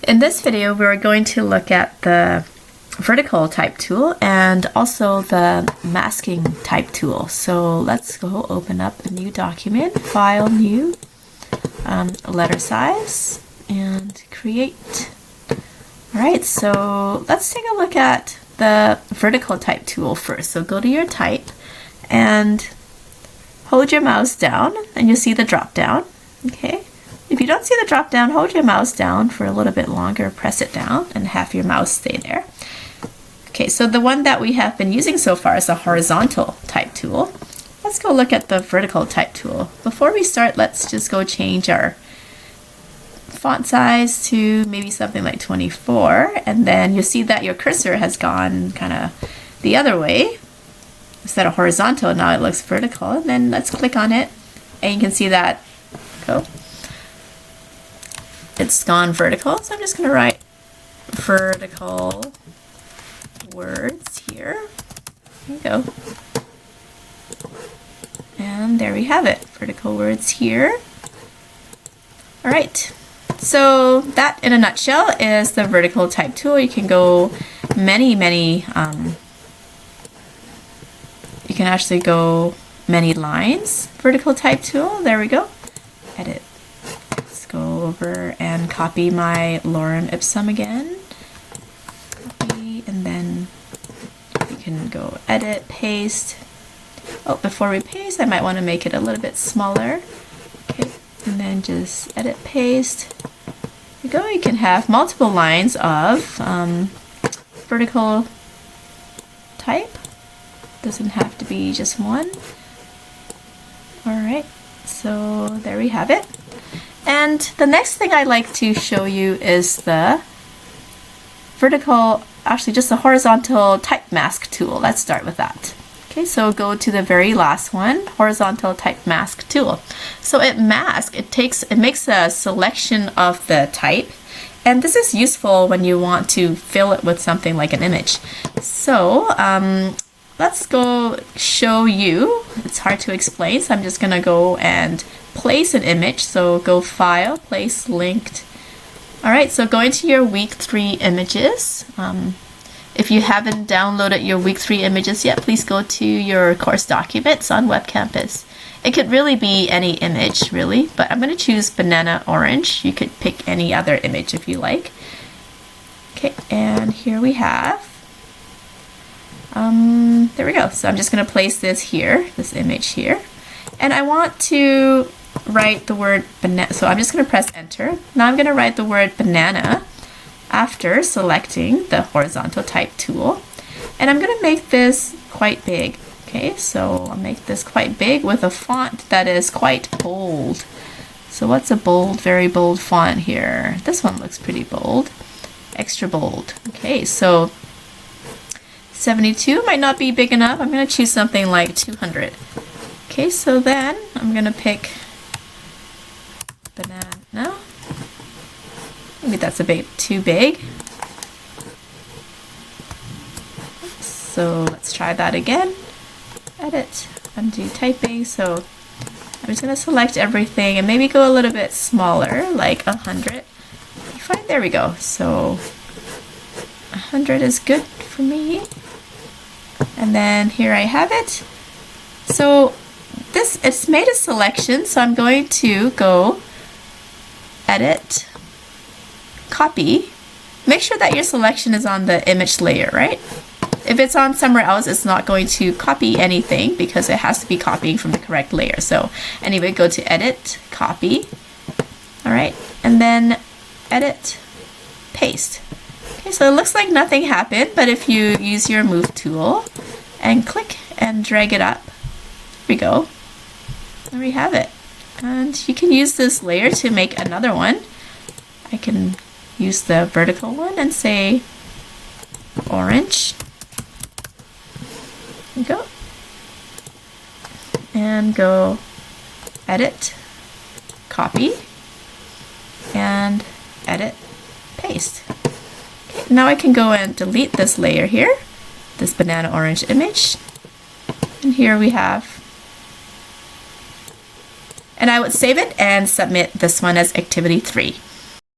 In this video, we're going to look at the vertical type tool and also the masking type tool. So let's go open up a new document, file, new, letter size, and create. All right, so let's take a look at the vertical type tool first. So go to your type and hold your mouse down and you'll see the drop down. Okay. If you don't see the drop down, hold your mouse down for a little bit longer, press it down and have your mouse stay there. Okay, so the one that we have been using so far is the horizontal type tool. Let's go look at the vertical type tool. Before we start, let's just go change our font size to maybe something like 24, and then you'll see that your cursor has gone kind of the other way. Instead of horizontal, now it looks vertical, and then let's click on it and you can see that it's gone vertical. So I'm just going to write vertical words here. There you go. And there we have it, vertical words here. All right, so that in a nutshell is the vertical type tool. You can go many, you can actually go many lines. Vertical type tool, there we go. Edit. Let's go over and copy my lorem ipsum again. Copy, and then you can go edit, paste. Oh, before we paste, I might want to make it a little bit smaller. Okay, and then just edit, paste. There you go. You can have multiple lines of vertical type. Doesn't have to be just one. All right, so there we have it. And the next thing I'd like to show you is the vertical, actually just the horizontal type mask tool. Let's start with that. Okay, so go to the very last one, horizontal type mask tool. So it makes a selection of the type, and this is useful when you want to fill it with something like an image. So let's go show you. It's hard to explain, so I'm just gonna go and place an image. So go File, Place, Linked. All right, so go into your week 3 images. If you haven't downloaded your week 3 images yet, please go to your course documents on Web Campus. It could really be any image, really, but I'm gonna choose banana orange. You could pick any other image if you like. Okay, and here we have, there we go. So I'm just gonna place this here, this image here. And I want to write the word banana, so I'm just going to press enter. Now I'm going to write the word banana after selecting the horizontal type tool. And I'm going to make this quite big. Okay, so I'll make this quite big with a font that is quite bold. So what's a bold, very bold font here? This one looks pretty bold. Extra bold. Okay, so 72 might not be big enough. I'm going to choose something like 200. Okay, so then I'm gonna pick banana. Maybe that's a bit too big. So let's try that again. Edit, undo typing. So I'm just gonna select everything and maybe go a little bit smaller, like 100. Fine, there we go. So 100 is good for me. And then here I have it. So it's made a selection, so I'm going to go edit, copy. Make sure that your selection is on the image layer, right? If it's on somewhere else, it's not going to copy anything because it has to be copying from the correct layer. So anyway, go to edit, copy. All right, and then edit, paste. Okay, so it looks like nothing happened, but if you use your move tool and click and drag it up, there we go. There we have it. And you can use this layer to make another one. I can use the vertical one and say orange. There you go. And go edit, copy, and edit, paste. Okay, now I can go and delete this layer here, this banana orange image. And here we have, and I would save it and submit this one as activity 3.